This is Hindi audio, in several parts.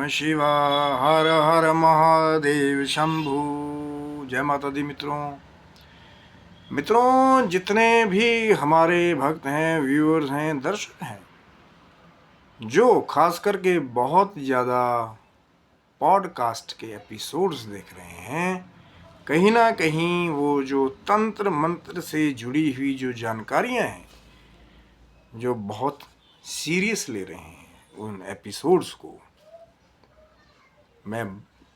नमः शिवाय। हर हर महादेव शंभु। जय माता दी। मित्रों जितने भी हमारे भक्त हैं, व्यूअर्स हैं, दर्शक हैं, जो खास करके बहुत ज़्यादा पॉडकास्ट के एपिसोड्स देख रहे हैं, कहीं ना कहीं वो जो तंत्र मंत्र से जुड़ी हुई जो जानकारियां हैं, जो बहुत सीरियस ले रहे हैं उन एपिसोड्स को, मैं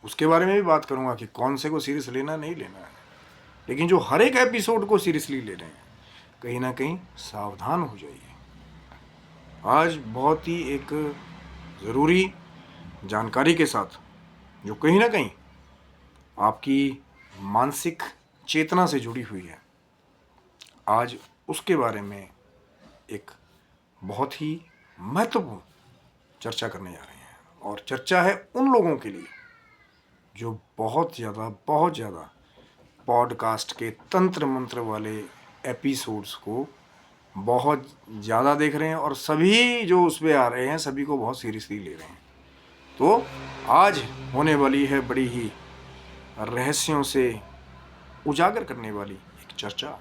उसके बारे में भी बात करूंगा कि कौन से को सीरियस लेना नहीं लेना है। लेकिन जो हर एक एपिसोड को सीरियसली ले रहे हैं, कहीं ना कहीं सावधान हो जाइए। आज बहुत ही एक ज़रूरी जानकारी के साथ, जो कहीं ना कहीं आपकी मानसिक चेतना से जुड़ी हुई है, आज उसके बारे में एक बहुत ही महत्वपूर्ण चर्चा करने जा रहे हैं। और चर्चा है उन लोगों के लिए जो बहुत ज़्यादा पॉडकास्ट के तंत्र मंत्र वाले एपिसोड्स को बहुत ज़्यादा देख रहे हैं और सभी जो उस पर आ रहे हैं सभी को बहुत सीरियसली ले रहे हैं। तो आज होने वाली है बड़ी ही रहस्यों से उजागर करने वाली एक चर्चा,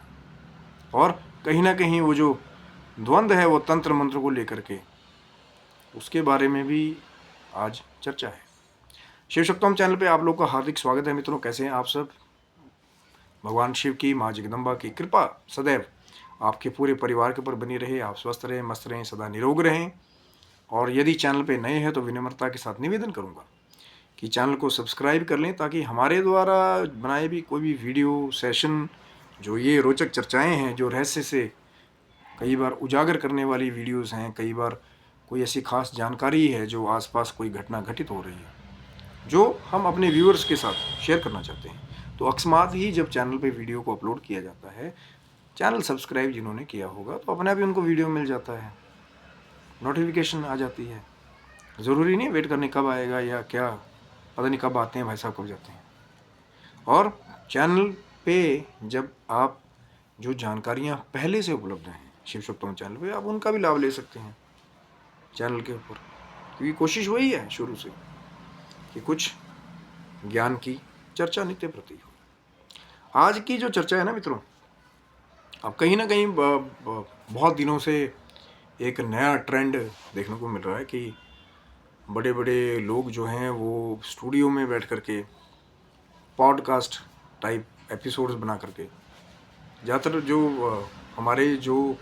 और कहीं ना कहीं वो जो द्वंद्व है वो तंत्र मंत्र को लेकर के, उसके बारे में भी आज चर्चा है। शिव शक्तम चैनल पे आप लोग का हार्दिक स्वागत है। मित्रों, कैसे हैं आप सब? भगवान शिव की, माँ जगदम्बा की कृपा सदैव आपके पूरे परिवार के ऊपर बनी रहे। आप स्वस्थ रहें, मस्त रहें, सदा निरोग रहें। और यदि चैनल पे नए हैं तो विनम्रता के साथ निवेदन करूंगा कि चैनल को सब्सक्राइब कर लें, ताकि हमारे द्वारा बनाए भी कोई भी वीडियो सेशन, जो ये रोचक चर्चाएँ हैं, जो रहस्य से कई बार उजागर करने वाली वीडियोज़ हैं, कई बार कोई ऐसी खास जानकारी है जो आसपास कोई घटना घटित हो रही है, जो हम अपने व्यूअर्स के साथ शेयर करना चाहते हैं, तो अकस्मात ही जब चैनल पे वीडियो को अपलोड किया जाता है, चैनल सब्सक्राइब जिन्होंने किया होगा तो अपने आप ही उनको वीडियो मिल जाता है, नोटिफिकेशन आ जाती है। ज़रूरी नहीं वेट करने कब आएगा या क्या, पता नहीं कब आते हैं भाई साहब, कब जाते हैं। और चैनल पे जब आप जो जानकारियाँ पहले से उपलब्ध हैं शिव शक्तम चैनल पे, आप उनका भी लाभ ले सकते हैं चैनल के ऊपर, क्योंकि कोशिश वही है शुरू से कि कुछ ज्ञान की चर्चा नित्य प्रति हो। आज की जो चर्चा है ना मित्रों, अब कहीं ना कहीं बहुत दिनों से एक नया ट्रेंड देखने को मिल रहा है कि बड़े बड़े लोग जो हैं वो स्टूडियो में बैठ करके पॉडकास्ट टाइप एपिसोड्स बना करके, ज़्यादातर जो हमारे जो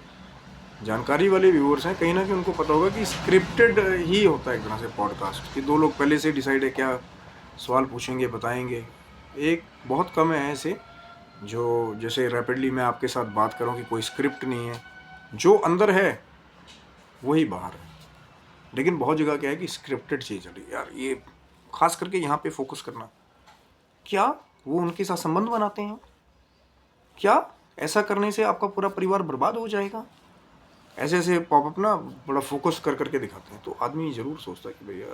जानकारी वाले व्यूअर्स हैं, कहीं ना कहीं उनको पता होगा कि स्क्रिप्टेड ही होता है एक तरह से पॉडकास्ट, कि दो लोग पहले से डिसाइड है क्या सवाल पूछेंगे, बताएंगे। एक बहुत कम है ऐसे जो जैसे रैपिडली मैं आपके साथ बात करूं कि कोई स्क्रिप्ट नहीं है, जो अंदर है वही बाहर है। लेकिन बहुत जगह क्या है कि स्क्रिप्टेड चीज़ चली यार, ये खास करके यहाँ पे फोकस करना, क्या वो उनके साथ संबंध बनाते हैं? क्या ऐसा करने से आपका पूरा परिवार बर्बाद हो जाएगा? ऐसे ऐसे पॉपअप ना बड़ा फोकस कर करके दिखाते हैं, तो आदमी ज़रूर सोचता है कि भैया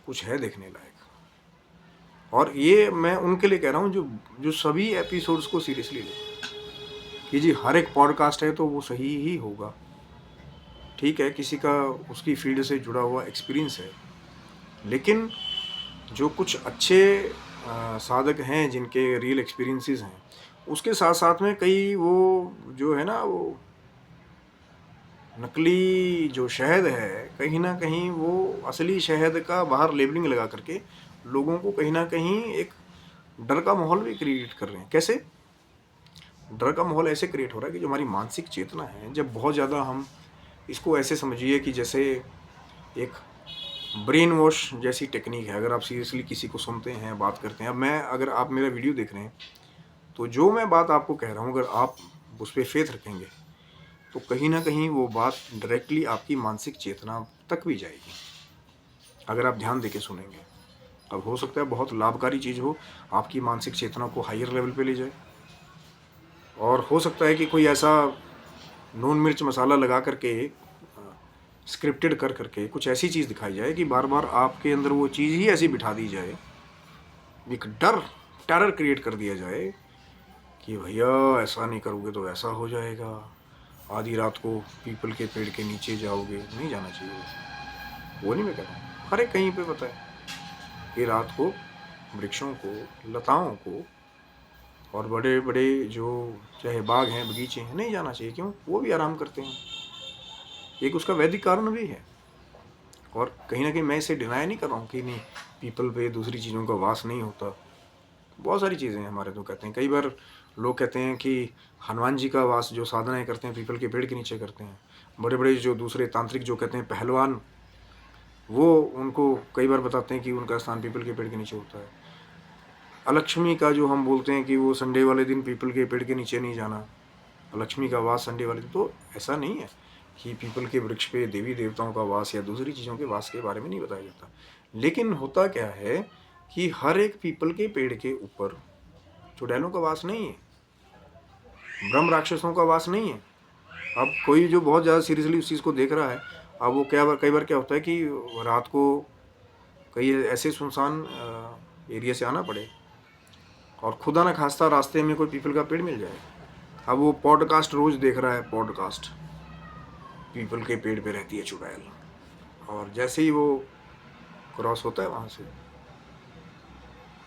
कुछ है देखने लायक। और ये मैं उनके लिए कह रहा हूँ जो जो सभी एपिसोड्स को सीरियसली ले, कि जी हर एक पॉडकास्ट है तो वो सही ही होगा। ठीक है, किसी का उसकी फील्ड से जुड़ा हुआ एक्सपीरियंस है, लेकिन जो कुछ अच्छे साधक हैं जिनके रियल एक्सपीरियंसेस हैं, उसके साथ साथ में कई वो जो है ना, वो नकली जो शहद है, कहीं ना कहीं वो असली शहद का बाहर लेबलिंग लगा करके लोगों को कहीं ना कहीं एक डर का माहौल भी क्रिएट कर रहे हैं। कैसे डर का माहौल ऐसे क्रिएट हो रहा है कि जो हमारी मानसिक चेतना है, जब बहुत ज़्यादा हम इसको ऐसे समझिए कि जैसे एक ब्रेन वॉश जैसी टेक्निक है। अगर आप सीरियसली किसी को सुनते हैं, बात करते हैं, अब मैं अगर आप मेरा वीडियो देख रहे हैं तो जो मैं बात आपको कह रहा हूँ, अगर आप उस पर फेथ रखेंगे तो कहीं ना कहीं वो बात डायरेक्टली आपकी मानसिक चेतना तक भी जाएगी, अगर आप ध्यान देके सुनेंगे। अब हो सकता है बहुत लाभकारी चीज़ हो, आपकी मानसिक चेतना को हायर लेवल पे ले जाए, और हो सकता है कि कोई ऐसा नून मिर्च मसाला लगा करके स्क्रिप्टेड कर करके कुछ ऐसी चीज़ दिखाई जाए कि बार बार आपके अंदर वो चीज़ ही ऐसी बिठा दी जाए, एक टेरर क्रिएट कर दिया जाए कि भैया ऐसा नहीं करोगे तो ऐसा हो जाएगा, आधी रात को पीपल के पेड़ के नीचे जाओगे। नहीं जाना चाहिए, वो नहीं मैं कह रहा हूँ। हर एक कहीं पे पता है कि रात को वृक्षों को, लताओं को और बड़े बड़े जो चाहे बाग हैं, बगीचे हैं, नहीं जाना चाहिए। क्यों? वो भी आराम करते हैं। एक उसका वैदिक कारण भी है। और कहीं ना कहीं मैं इसे डिनाई नहीं कर रहा हूँ कि नहीं, पीपल पे दूसरी चीज़ों का वास नहीं होता। बहुत सारी चीज़ें हैं हमारे तो कहते हैं। कई बार लोग कहते हैं कि हनुमान जी का वास जो साधनाएं करते हैं पीपल के पेड़ के नीचे करते हैं। बड़े बड़े जो दूसरे तांत्रिक जो कहते हैं पहलवान, वो उनको कई बार बताते हैं कि उनका स्थान पीपल के पेड़ के नीचे होता है। अलक्ष्मी का जो हम बोलते हैं कि वो संडे वाले दिन पीपल के पेड़ के नीचे नहीं जाना, लक्ष्मी का वास संडे वाले दिन, तो ऐसा नहीं है कि पीपल के वृक्ष पे देवी देवताओं का वास या दूसरी चीज़ों के वास के बारे में नहीं बताया जाता। लेकिन होता क्या है कि हर एक पीपल के पेड़ के ऊपर चुड़ैलों का वास नहीं है, ब्रह्म राक्षसों का वास नहीं है। अब कोई जो बहुत ज़्यादा सीरियसली उस चीज़ को देख रहा है, अब वो कई बार क्या होता है कि रात को कई ऐसे सुनसान एरिया से आना पड़े और खुदा न खास्ता रास्ते में कोई पीपल का पेड़ मिल जाए। अब वो पॉडकास्ट रोज़ देख रहा है, पॉडकास्ट पीपल के पेड़ पे रहती है चुड़ैल, और जैसे ही वो क्रॉस होता है वहाँ से,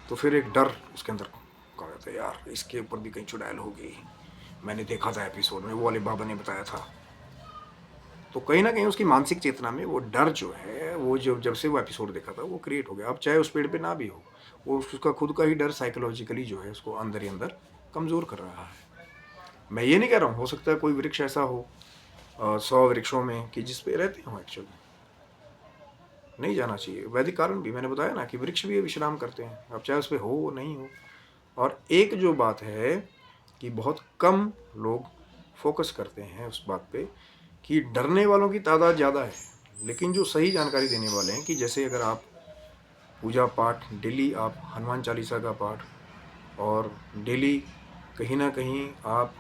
तो फिर एक डर उसके अंदर कहा जाता है, यार इसके ऊपर भी कहीं चुड़ैल होगी, मैंने देखा था एपिसोड में, वो वाले बाबा ने बताया था। तो कहीं ना कहीं उसकी मानसिक चेतना में वो डर जो है, वो जब से वो एपिसोड देखा था वो क्रिएट हो गया। अब चाहे उस पेड़ पे ना भी हो, वो उसका खुद का ही डर साइकोलॉजिकली जो है उसको अंदर ही अंदर कमज़ोर कर रहा है। मैं ये नहीं कह रहा हूँ, हो सकता है कोई वृक्ष ऐसा हो 100 वृक्षों में कि जिस पे रहते हो एक्चुअली, नहीं जाना चाहिए। वैदिक कारण भी मैंने बताया ना कि वृक्ष भी विश्राम करते हैं, अब चाहे उस पर हो नहीं हो। और एक जो बात है कि बहुत कम लोग फोकस करते हैं उस बात पे कि डरने वालों की तादाद ज़्यादा है, लेकिन जो सही जानकारी देने वाले हैं कि जैसे अगर आप पूजा पाठ डेली, आप हनुमान चालीसा का पाठ, और डेली कहीं ना कहीं आप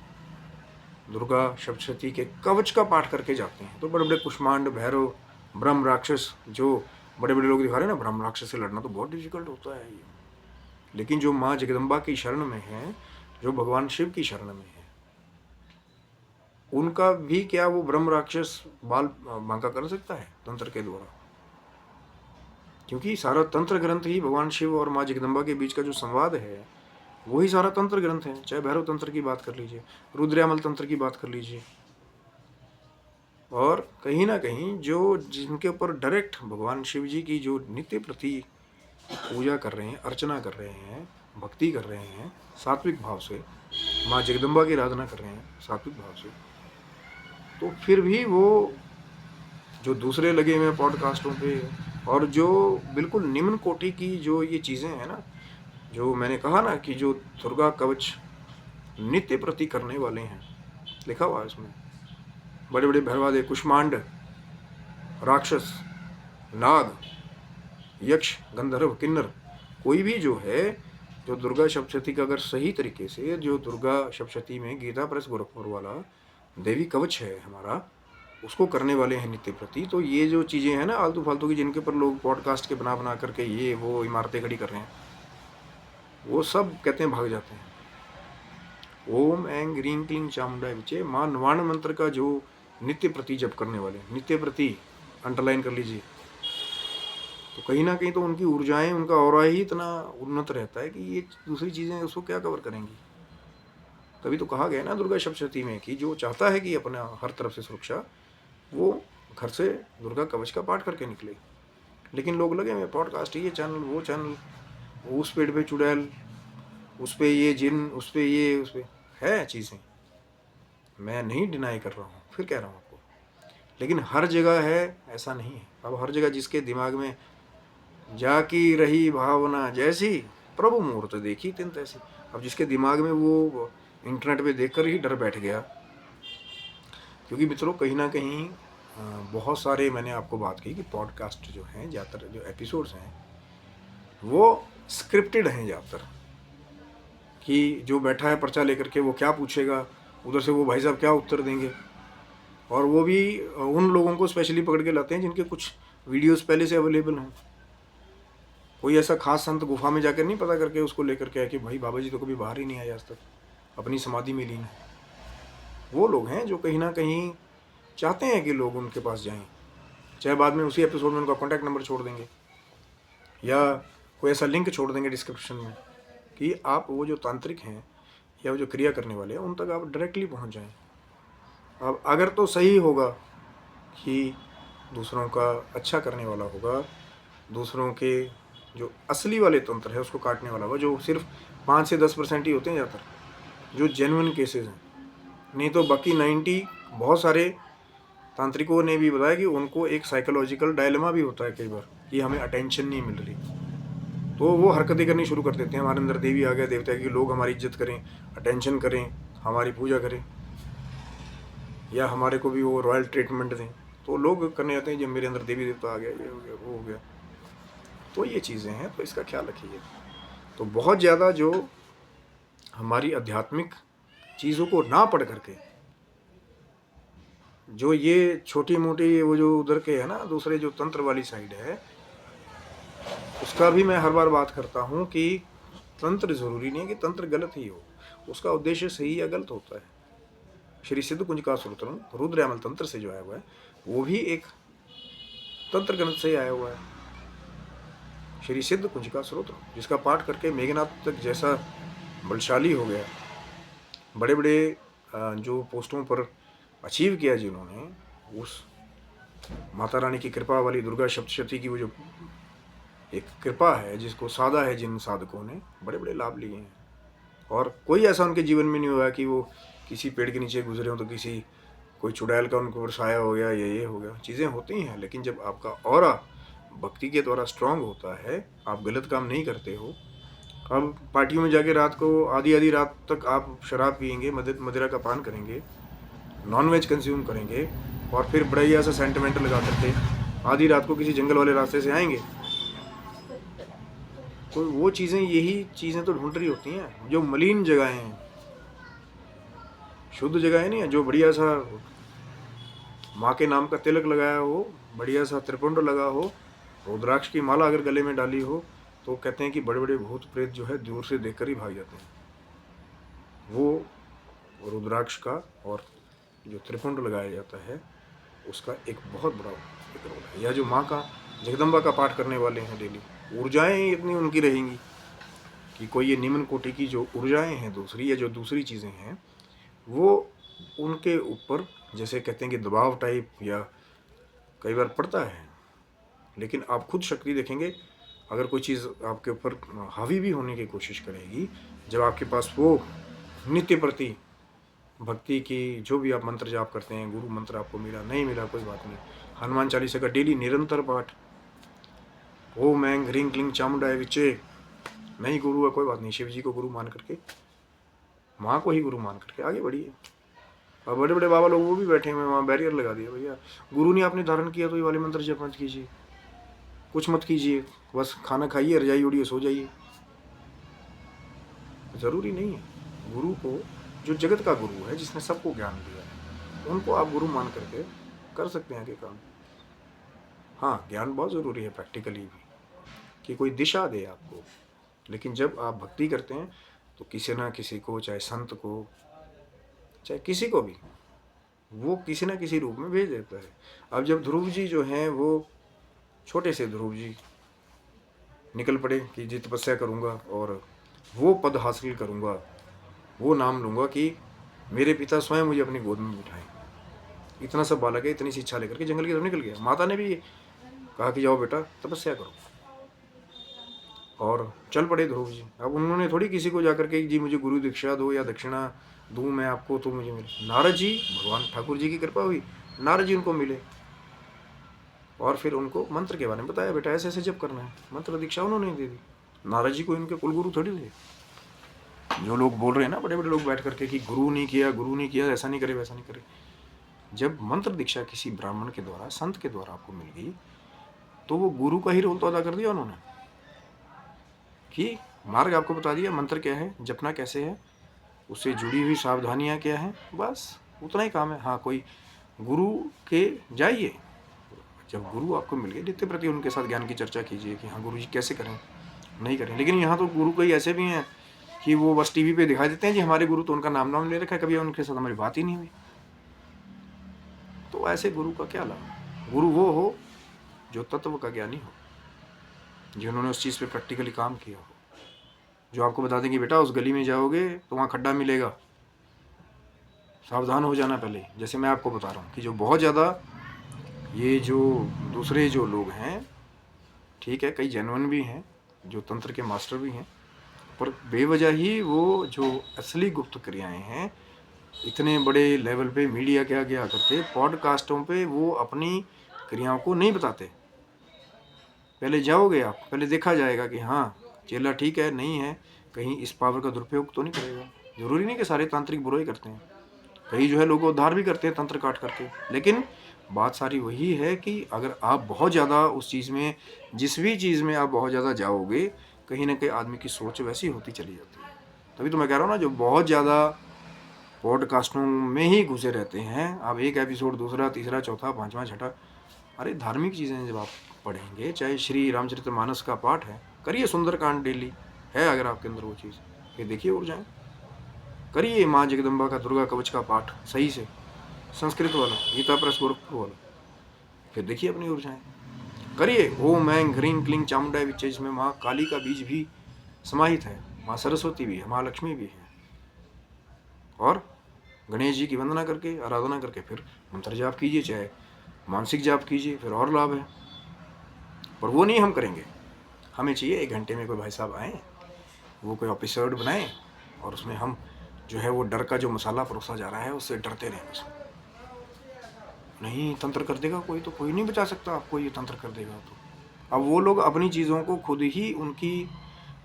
दुर्गा सप्तशती के कवच का पाठ करके जाते हैं, तो बड़े बड़े कुष्मांड, भैरव, ब्रह्म राक्षस, जो बड़े बड़े लोग दिखा रहे हैं ना, ब्रह्म राक्षस से लड़ना तो बहुत डिफिकल्ट होता है ये। लेकिन जो माँ जगदम्बा की शरण में है, जो भगवान शिव की शरण में है, उनका भी क्या वो ब्रह्म राक्षस बाल बांका कर सकता है तंत्र के द्वारा? क्योंकि सारा तंत्र ग्रंथ ही भगवान शिव और माँ जगदम्बा के बीच का जो संवाद है, वही सारा तंत्र ग्रंथ है। चाहे भैरव तंत्र की बात कर लीजिए, रुद्रयामल तंत्र की बात कर लीजिए, और कहीं ना कहीं जो जिनके ऊपर डायरेक्ट भगवान शिव जी की जो नित्य प्रति पूजा कर रहे हैं, अर्चना कर रहे हैं, भक्ति कर रहे हैं सात्विक भाव से, माँ जगदम्बा की आराधना कर रहे हैं सात्विक भाव से, तो फिर भी वो जो दूसरे लगे हुए पॉडकास्टों पे और जो बिल्कुल निम्न कोटि की जो ये चीज़ें हैं ना, जो मैंने कहा ना कि जो दुर्गा कवच नित्य प्रति करने वाले हैं, लिखा हुआ है इसमें, बड़े बड़े भैरवादे, कुष्मांड, राक्षस, नाग, यक्ष, गंधर्व, किन्नर, कोई भी जो है, जो दुर्गा सप्तशती का अगर सही तरीके से, जो दुर्गा सप्तशती में गीता प्रेस गोरखपुर वाला देवी कवच है हमारा, उसको करने वाले हैं नित्य प्रति, तो ये जो चीज़ें हैं ना आलतू फालतू की, जिनके ऊपर लोग पॉडकास्ट के बना करके ये वो इमारतें खड़ी कर रहे हैं, वो सब कहते हैं भाग जाते हैं। ओम ऐं ग्रीं क्लीं चामुंडाय विचे, माँ नवाण मंत्र का जो नित्य प्रति जप करने वाले, नित्य प्रति अंडरलाइन कर लीजिए, तो कहीं ना कहीं तो उनकी ऊर्जाएं, उनका ऑरा ही इतना उन्नत रहता है कि ये दूसरी चीज़ें उसको क्या कवर करेंगी। तभी तो कहा गया ना दुर्गा सप्तशती में कि जो चाहता है कि अपना हर तरफ से सुरक्षा, वो घर से दुर्गा कवच का पाठ करके निकले। लेकिन लोग लगे हुए पॉडकास्ट, ये चैनल, वो चैनल, उस पेड़ पे चुड़ैल, उस पे ये जिन, उस पे ये, उस पे है चीज़ें, मैं नहीं डिनाई कर रहा हूँ, फिर कह रहा हूँ आपको, लेकिन हर जगह है ऐसा नहीं है। अब हर जगह जिसके दिमाग में जाकी रही भावना जैसी, प्रभु मुहूर्त देखी तिन तैसी, अब जिसके दिमाग में वो इंटरनेट पे देखकर ही डर बैठ गया। क्योंकि मित्रों कहीं ना कहीं बहुत सारे, मैंने आपको बात की कि पॉडकास्ट जो हैं, ज़्यादातर जो एपिसोड्स हैं वो स्क्रिप्टेड हैं ज़्यादातर, कि जो बैठा है पर्चा लेकर के वो क्या पूछेगा, उधर से वो भाई साहब क्या उत्तर देंगे, और वो भी उन लोगों को स्पेशली पकड़ के लाते हैं जिनके कुछ वीडियोस पहले से अवेलेबल हैं। कोई ऐसा खास संत गुफा में जाकर नहीं पता करके उसको लेकर के आए कि भाई बाबा जी तो कभी बाहर ही नहीं आए आज तक, अपनी समाधि में लीन है। वो लोग हैं जो कहीं ना कहीं चाहते हैं कि लोग उनके पास जाएं, चाहे बाद में उसी एपिसोड में उनका कॉन्टैक्ट नंबर छोड़ देंगे या कोई ऐसा लिंक छोड़ देंगे डिस्क्रिप्शन में कि आप वो जो तांत्रिक हैं या वो जो क्रिया करने वाले हैं उन तक आप डायरेक्टली पहुंच जाएं। अब अगर तो सही होगा कि दूसरों का अच्छा करने वाला होगा, दूसरों के जो असली वाले तंत्र है उसको काटने वाला होगा, जो सिर्फ 5 से 10% ही होते हैं ज़्यादातर जो जेन्युइन केसेस हैं, नहीं तो बाकी 90 बहुत सारे तांत्रिकों ने भी बताया कि उनको एक साइकोलॉजिकल डायलेमा भी होता है कई बार कि हमें अटेंशन नहीं मिल रही, तो वो हरकतें करनी शुरू कर देते हैं। हमारे अंदर देवी आ गया, देवता की लोग हमारी इज्जत करें, अटेंशन करें, हमारी पूजा करें या हमारे को भी वो रॉयल ट्रीटमेंट दें, तो लोग करने जाते हैं जब मेरे अंदर देवी देवता आ गया, ये हो गया, वो हो गया। तो ये चीज़ें हैं, तो इसका ख्याल रखिए। तो बहुत ज़्यादा जो हमारी आध्यात्मिक चीज़ों को ना पढ़ करके जो ये छोटी मोटी वो जो उधर के है ना दूसरे जो तंत्र वाली साइड है, उसका भी मैं हर बार बात करता हूँ कि तंत्र ज़रूरी नहीं है कि तंत्र गलत ही हो, उसका उद्देश्य सही या गलत होता है। श्री सिद्ध कुंजिका सूत्रम रुद्रयामल तंत्र से जो आया हुआ है वो भी एक तंत्र ग्रंथ से आया हुआ है, श्री सिद्ध कुंजिका सूत्रम, जिसका पाठ करके मेघनाथ तक जैसा बलशाली हो गया, बड़े बड़े जो पोस्टों पर अचीव किया जिन्होंने, उस माता रानी की कृपा वाली दुर्गा सप्तशती की वो जो एक कृपा है जिसको साधा है जिन साधकों ने बड़े बड़े लाभ लिए हैं। और कोई ऐसा उनके जीवन में नहीं हुआ कि वो किसी पेड़ के नीचे गुजरे हो तो किसी कोई चुड़ैल का उनको वर्षाया हो गया, ये हो गया। चीज़ें होती हैं, लेकिन जब आपका ऑरा भक्ति के द्वारा स्ट्रांग होता है, आप गलत काम नहीं करते हो। अब पार्टियों में जाके रात को आधी रात तक आप शराब पियेंगे, मदिरा का पान करेंगे, नॉनवेज कंज्यूम करेंगे और फिर बढ़िया सा सेंटिमेंट लगा करके आधी रात को किसी जंगल वाले रास्ते से आएंगे, तो वो चीज़ें, यही चीज़ें तो ढूंढ रही होती हैं। जो मलिन जगहें हैं, शुद्ध जगहें नहीं है, जो बढ़िया सा माँ के नाम का तिलक लगाया हो, बढ़िया सा त्रिपुंड लगा हो, रुद्राक्ष की माला अगर गले में डाली हो, तो कहते हैं कि बड़े बड़े भूत प्रेत जो है दूर से देखकर ही भाग जाते हैं। वो रुद्राक्ष का और जो त्रिपुंड लगाया जाता है उसका एक बहुत बड़ा रोल है। या जो माँ का जगदम्बा का पाठ करने वाले हैं डेली, ऊर्जाएं इतनी उनकी रहेंगी कि कोई ये निम्न कोटि की जो ऊर्जाएं हैं दूसरी या जो दूसरी चीज़ें हैं वो उनके ऊपर जैसे कहते हैं कि दबाव टाइप या कई बार पड़ता है। लेकिन आप खुद शक्ति देखेंगे, अगर कोई चीज़ आपके ऊपर हावी भी होने की कोशिश करेगी, जब आपके पास वो नित्य प्रति भक्ति की जो भी आप मंत्र जाप करते हैं, गुरु मंत्र आपको मिला नहीं मिला कोई बात नहीं, हनुमान चालीसा का डेली निरंतर पाठ, ओम ऐं ह्रीं क्लीं चामुंडाय विचे, नहीं गुरु है कोई बात नहीं, शिव जी को गुरु मान करके, माँ को ही गुरु मान करके आगे बढ़िए। और बड़े बड़े बाबा लोग वो भी बैठे हुए, वहाँ बैरियर लगा दिया, भैया गुरु ने आपने धारण किया तो ये वाले मंत्र जप मत कीजिए, कुछ मत कीजिए, बस खाना खाइए, रजाई उड़िए, सो जाइए। ज़रूरी नहीं है। गुरु को, जो जगत का गुरु है, जिसने सबको ज्ञान दिया है, उनको आप गुरु मान करके कर सकते हैं आगे काम। हाँ, ज्ञान बहुत ज़रूरी है प्रैक्टिकली भी, कि कोई दिशा दे आपको, लेकिन जब आप भक्ति करते हैं तो किसी ना किसी को, चाहे संत को, चाहे किसी को भी, वो किसी ना किसी रूप में भेज देता है। अब जब ध्रुव जी जो हैं, वो छोटे से ध्रुव जी निकल पड़े कि जी तपस्या करूँगा और वो पद हासिल करूँगा, वो नाम लूँगा कि मेरे पिता स्वयं मुझे अपनी गोद में बिठाएं। इतना सब बालक है, इतनी सी इच्छा लेकर के जंगल की तरफ निकल गया। माता ने भी कहा कि जाओ बेटा तपस्या करो, और चल पड़े ध्रुव जी। अब उन्होंने थोड़ी किसी को जाकर के जी मुझे गुरु दीक्षा दो या दक्षिणा दूँ मैं आपको तो मुझे मिले। नारद जी, भगवान ठाकुर जी की कृपा हुई, नारद जी उनको मिले और फिर उनको मंत्र के बारे में बताया, बेटा ऐसे ऐसे जप करना है। मंत्र दीक्षा उन्होंने दे दी। नारद जी को इनके कुलगुरु थोड़ी थे। जो लोग बोल रहे हैं ना, बड़े बड़े लोग बैठ करके कि गुरु नहीं किया, ऐसा नहीं करे, वैसा नहीं करे। जब मंत्र दीक्षा किसी ब्राह्मण के द्वारा, संत के द्वारा आपको मिल गई, तो वो गुरु का ही रोल तो अदा कर दिया उन्होंने, कि मार्ग आपको बता दिया, मंत्र क्या है, जपना कैसे है, उससे जुड़ी हुई सावधानियाँ क्या हैं, बस उतना ही काम है। हाँ, कोई गुरु के जाइए, जब गुरु आपको मिल गए, नित्य प्रति उनके साथ ज्ञान की चर्चा कीजिए कि हाँ गुरु जी कैसे करें, नहीं करें। लेकिन यहाँ तो गुरु कई ऐसे भी हैं कि वो बस टीवी पे दिखा देते हैं जी हमारे गुरु, तो उनका नाम ले रखा है, कभी उनके साथ हमारी बात ही नहीं हुई। तो ऐसे गुरु का क्या लाभ? गुरु वो हो जो तत्व का ज्ञानी हो, जिन्होंने उस चीज़ पे प्रैक्टिकली काम किया हो, जो आपको बता देंगे बेटा उस गली में जाओगे तो वहाँ खड्डा मिलेगा, सावधान हो जाना पहले। जैसे मैं आपको बता रहा हूँ कि जो बहुत ज़्यादा ये जो दूसरे जो लोग हैं, ठीक है, कई जेन्युइन भी हैं, जो तंत्र के मास्टर भी हैं, पर बेवजह ही वो जो असली गुप्त क्रियाएं हैं इतने बड़े लेवल पे मीडिया के आगे आकर के पॉडकास्टों पे वो अपनी क्रियाओं को नहीं बताते। पहले जाओगे आप, पहले देखा जाएगा कि हाँ चेला ठीक है नहीं है, कहीं इस पावर का दुरुपयोग तो नहीं करेगा। जरूरी नहीं कि सारे तांत्रिक बुराई करते हैं, कई जो है लोग उद्धार भी करते हैं तंत्र काट करके। लेकिन बात सारी वही है कि अगर आप बहुत ज़्यादा उस चीज़ में, जिस भी चीज़ में आप बहुत ज़्यादा जाओगे, कहीं ना कहीं आदमी की सोच वैसी होती चली जाती है। तभी तो मैं कह रहा हूँ ना, जो बहुत ज़्यादा पॉडकास्टों में ही घुसे रहते हैं, आप एक एपिसोड दूसरा तीसरा चौथा पांचवा छठा, अरे धार्मिक चीज़ें जब आप पढ़ेंगे, चाहे श्री रामचरितमानस का पाठ है, करिए सुंदरकांड डेली है अगर आपके अंदर वो चीज़, फिर देखिए ऊर्जाएं, करिए माँ जगदम्बा का दुर्गा कवच का पाठ सही से, संस्कृत वाला, गीता प्रेस गोरखपुर वाला, फिर देखिए अपनी ऊर्जाएं। करिए ओम ऐं ह्रीं क्लीं चामुंडाय विच्चे, जिसमें माँ काली का बीज भी समाहित है, माँ सरस्वती भी है, माँ लक्ष्मी भी है। और गणेश जी की वंदना करके, आराधना करके फिर मंत्र जाप कीजिए, चाहे मानसिक जाप कीजिए, फिर और लाभ है। पर वो नहीं हम करेंगे। हमें चाहिए 1 घंटे में कोई भाई साहब आएँ, वो कोई एपिसोड बनाएं और उसमें हम जो है वो डर का जो मसाला परोसा जा रहा है उससे डरते रहें बस। नहीं तंत्र कर देगा कोई, तो कोई नहीं बचा सकता आपको, ये तंत्र कर देगा तो। अब वो लोग अपनी चीज़ों को खुद ही, उनकी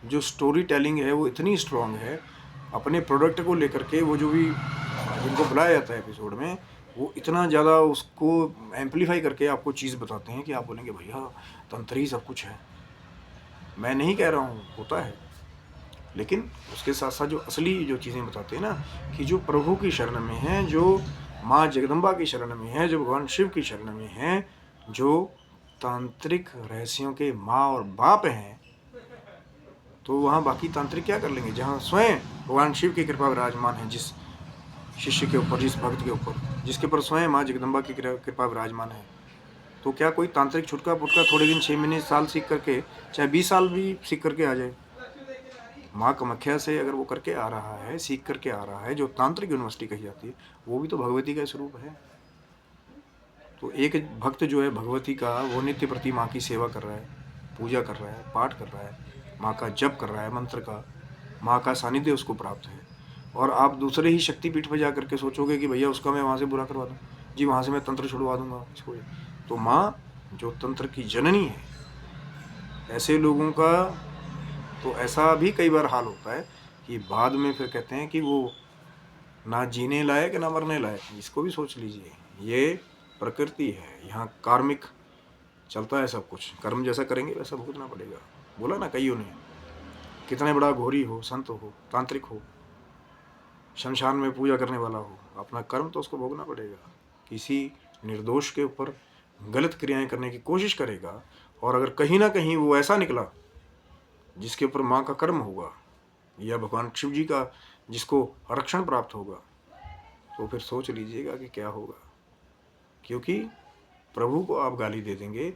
जो स्टोरी टेलिंग है वो इतनी स्ट्रांग है अपने प्रोडक्ट को लेकर के, वो जो भी जिनको बुलाया जाता है एपिसोड में, वो इतना ज़्यादा उसको एम्पलीफाई करके आपको चीज़ बताते हैं कि आप बोलेंगे भैया तंत्र ही सब कुछ है। मैं नहीं कह रहा हूँ होता है, लेकिन उसके साथ साथ जो असली जो चीज़ें बताते हैं ना, कि जो प्रभु की शरण में है, जो माँ जगदम्बा की शरण में है, जो भगवान शिव की शरण में है, जो तांत्रिक रहस्यों के माँ और बाप हैं, तो वहाँ बाकी तांत्रिक क्या कर लेंगे, जहाँ स्वयं भगवान शिव की कृपा विराजमान है जिस शिष्य के ऊपर, जिस भक्त के ऊपर, जिसके ऊपर स्वयं माँ जगदम्बा की कृपा विराजमान है। तो क्या कोई तांत्रिक छुटका पुटका थोड़े दिन 6 महीने साल सीख करके, चाहे 20 साल भी सीख करके आ जाए, माँ कामाख्या से अगर वो करके आ रहा है, सीख करके आ रहा है, जो तांत्रिक यूनिवर्सिटी कही जाती है, वो भी तो भगवती का स्वरूप है। तो एक भक्त जो है भगवती का, वो नित्य प्रति माँ की सेवा कर रहा है, पूजा कर रहा है, पाठ कर रहा है, माँ का जप कर रहा है, मंत्र का, माँ का सानिध्य उसको प्राप्त है। और आप दूसरे ही शक्तिपीठ पर जा करके सोचोगे कि भैया उसका मैं वहाँ से बुरा करवा दूँ, जी वहाँ से मैं तंत्र छुड़वा दूंगा इसको। तो माँ जो तंत्र की जननी है, ऐसे लोगों का तो ऐसा भी कई बार हाल होता है कि बाद में फिर कहते हैं कि वो ना जीने लायक ना मरने लायक। इसको भी सोच लीजिए, ये प्रकृति है, यहाँ कार्मिक चलता है सब कुछ, कर्म जैसा करेंगे वैसा भुगतना पड़ेगा। बोला ना कईयों ने, कितने बड़ा घोरी हो, संत हो, तांत्रिक हो, शमशान में पूजा करने वाला हो, अपना कर्म तो उसको भोगना पड़ेगा। किसी निर्दोष के ऊपर गलत क्रियाएं करने की कोशिश करेगा, और अगर कहीं ना कहीं वो ऐसा निकला जिसके ऊपर माँ का कर्म होगा या भगवान शिव जी का जिसको आरक्षण प्राप्त होगा, तो फिर सोच लीजिएगा कि क्या होगा। क्योंकि प्रभु को आप गाली दे देंगे,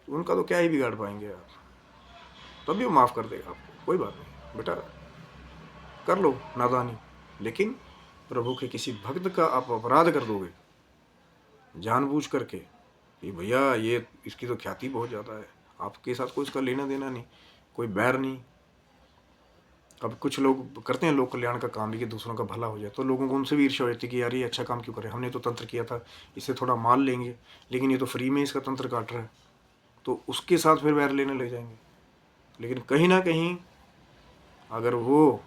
उनका तो क्या ही बिगाड़ पाएंगे आप, तब भी वो माफ़ कर देगा आपको, कोई बात नहीं बेटा कर लो नादानी। लेकिन प्रभु के किसी भक्त का आप अपराध कर दोगे जानबूझ करके कि भैया ये इसकी तो ख्याति बहुत ज़्यादा है, आपके साथ कोई इसका लेना देना नहीं, कोई बैर नहीं। अब कुछ लोग करते हैं लोक कल्याण का काम भी कि दूसरों का भला हो जाए, तो लोगों को उनसे भी ईर्ष्या होती है कि यार ये अच्छा काम क्यों करे, हमने तो तंत्र किया था, इससे थोड़ा माल लेंगे, लेकिन ये तो फ्री में इसका तंत्र काट रहा है, तो उसके साथ फिर बैर लेने लग जाएंगे। लेकिन कहीं ना कहीं अगर वो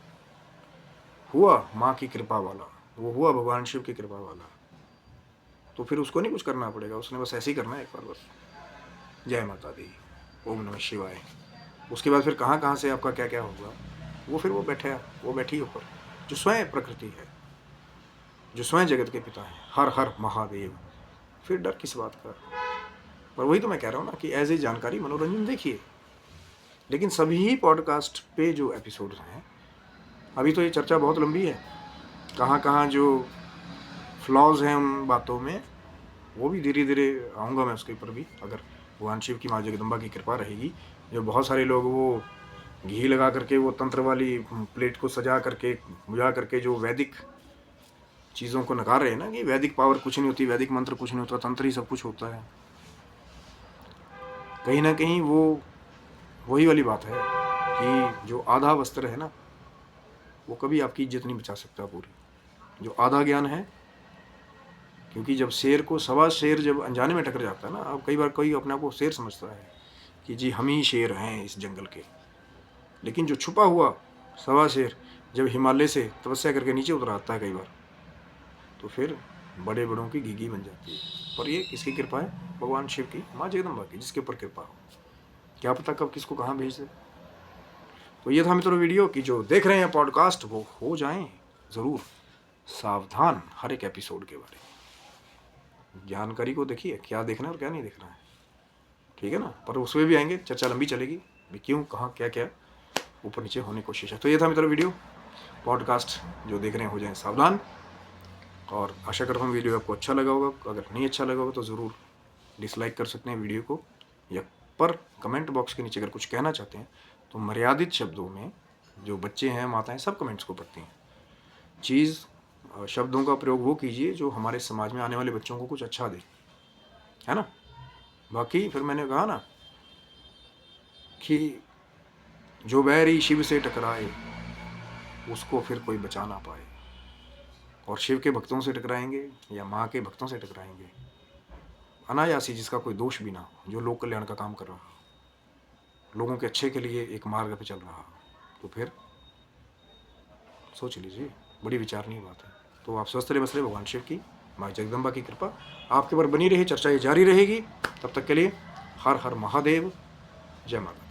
हुआ माँ की कृपा वाला, वो हुआ भगवान शिव की कृपा वाला, तो फिर उसको नहीं कुछ करना पड़ेगा, उसने बस ऐसे ही करना है एक बार बस। जय माता दी, ओम नमः शिवाय। उसके बाद फिर कहाँ कहाँ से आपका क्या क्या होगा, वो फिर वो बैठी ऊपर, जो स्वयं प्रकृति है, जो स्वयं जगत के पिता हैं, हर हर महादेव। फिर डर किस बात का। पर वही तो मैं कह रहा हूँ ना कि एज ए जानकारी मनोरंजन देखिए, लेकिन सभी पॉडकास्ट पे जो एपिसोड्स हैं, अभी तो ये चर्चा बहुत लंबी है, कहाँ कहाँ जो फ्लॉज हैं उन बातों में, वो भी धीरे धीरे आऊँगा मैं उसके ऊपर भी, अगर भगवान शिव की माँ जगदम्बा की कृपा रहेगी। जो बहुत सारे लोग वो घी लगा करके वो तंत्र वाली प्लेट को सजा करके बुझा करके जो वैदिक चीज़ों को नकार रहे हैं ना, कि वैदिक पावर कुछ नहीं होती, वैदिक मंत्र कुछ नहीं होता, तंत्र ही सब कुछ होता है, कहीं ना कहीं वो वही वाली बात है कि जो आधा वस्त्र है ना, वो कभी आपकी इज्जत नहीं बचा सकता पूरी। जो आधा ज्ञान है, क्योंकि जब शेर को सवा शेर जब अनजाने में टकर जाता है ना, अब कई बार कोई अपने आप को शेर समझता है कि जी हम ही शेर हैं इस जंगल के, लेकिन जो छुपा हुआ सवा शेर जब हिमालय से तपस्या करके नीचे उतर आता है कई बार, तो फिर बड़े बड़ों की घीघी बन जाती है। पर ये किसकी कृपा है? भगवान शिव की, माँ जगदम्बा की, जिसके ऊपर कृपा हो, क्या पता कब किसको कहाँ भेज दे। तो ये था मित्रों वीडियो, कि जो देख रहे हैं पॉडकास्ट वो हो जाएं ज़रूर सावधान हर एक एपिसोड के बारे में। जानकारी को देखिए क्या देखना है और क्या नहीं देखना है, ठीक है ना। पर उसमें भी आएंगे, चर्चा लंबी चलेगी भी, क्यों कहाँ क्या क्या ऊपर नीचे होने की कोशिश है। तो ये था मित्रों वीडियो, पॉडकास्ट जो देख रहे हैं हो जाएं सावधान। और आशा करता हूँ वीडियो आपको अच्छा लगा होगा। अगर नहीं अच्छा लगा होगा तो ज़रूर डिसलाइक कर सकते हैं वीडियो को, या पर कमेंट बॉक्स के नीचे अगर कुछ कहना चाहते हैं तो मर्यादित शब्दों में, जो बच्चे हैं माताएं सब कमेंट्स को पढ़ती हैं, शब्दों का प्रयोग वो कीजिए जो हमारे समाज में आने वाले बच्चों को कुछ अच्छा दे, है ना। बाकी फिर मैंने कहा ना कि जो बैरी शिव से टकराए उसको फिर कोई बचा ना पाए, और शिव के भक्तों से टकराएंगे या माँ के भक्तों से टकराएंगे अनायासी, जिसका कोई दोष भी ना हो, जो लोक कल्याण का काम कर रहा हो, लोगों के अच्छे के लिए एक मार्ग पे चल रहा हो, तो फिर सोच लीजिए, बड़ी विचारणीय बात है। तो आप स्वस्थ रहे, बस रहे, भगवान शिव की, माँ जगदम्बा की कृपा आपके ऊपर बनी रही, चर्चा ये जारी रहेगी। तब तक के लिए हर हर महादेव, जय माता।